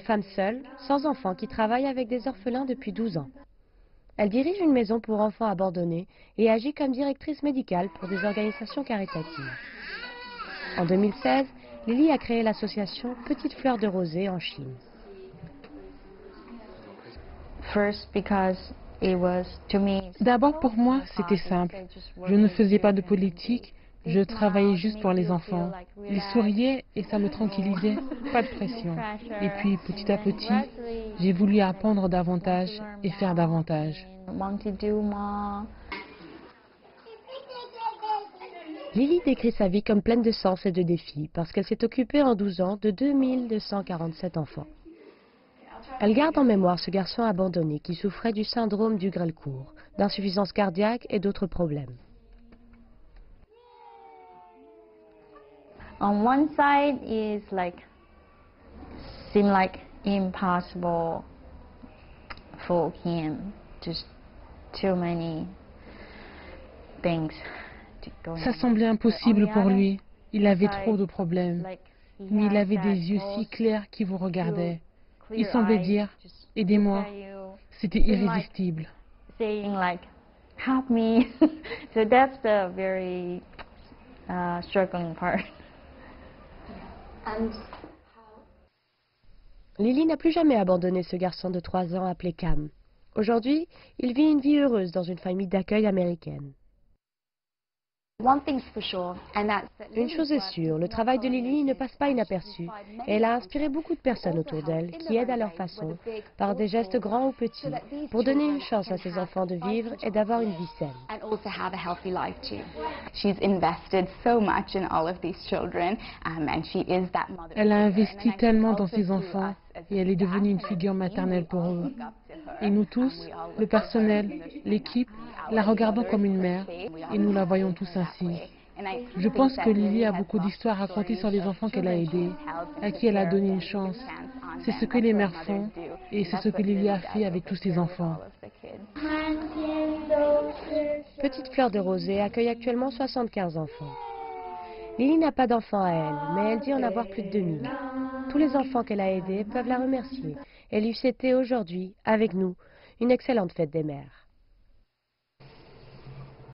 femme seule, sans enfant, qui travaille avec des orphelins depuis 12 ans. Elle dirige une maison pour enfants abandonnés et agit comme directrice médicale pour des organisations caritatives. En 2016, Lily a créé l'association Petites Fleurs de Rosée en Chine. D'abord pour moi, c'était simple. Je ne faisais pas de politique, je travaillais juste pour les enfants. Ils souriaient et ça me tranquillisait, pas de pression. Et puis petit à petit, j'ai voulu apprendre davantage et faire davantage. Lily décrit sa vie comme pleine de sens et de défis parce qu'elle s'est occupée en 12 ans de 2247 enfants. Elle garde en mémoire ce garçon abandonné qui souffrait du syndrome du grêle-court, d'insuffisance cardiaque et d'autres problèmes. On one side is seem like impossible for him, just too many things going Ça on. semblait impossible pour lui. Il avait trop de problèmes. Mais il avait des yeux si clairs qui vous regardaient. Il semblait dire « Aidez-moi ». C'était irrésistible. Saying like, help me. So that's the very struggling part. Lily n'a plus jamais abandonné ce garçon de 3 ans appelé Cam. Aujourd'hui, il vit une vie heureuse dans une famille d'accueil américaine. Une chose est sûre, le travail de Lily ne passe pas inaperçu et elle a inspiré beaucoup de personnes autour d'elle qui aident à leur façon, par des gestes grands ou petits, pour donner une chance à ses enfants de vivre et d'avoir une vie saine. Elle a investi tellement dans ses enfants et elle est devenue une figure maternelle pour eux. Et nous tous, le personnel, l'équipe, la regardons comme une mère et nous la voyons tous ainsi. Je pense que Lily a beaucoup d'histoires à raconter sur les enfants qu'elle a aidés, à qui elle a donné une chance. C'est ce que les mères font et c'est ce que Lily a fait avec tous ses enfants. Petite Fleur de Rosée accueille actuellement 75 enfants. Lily n'a pas d'enfants à elle, mais elle dit en avoir plus de 2000. Tous les enfants qu'elle a aidés peuvent la remercier et lui souhaiter aujourd'hui, avec nous, une excellente fête des mères.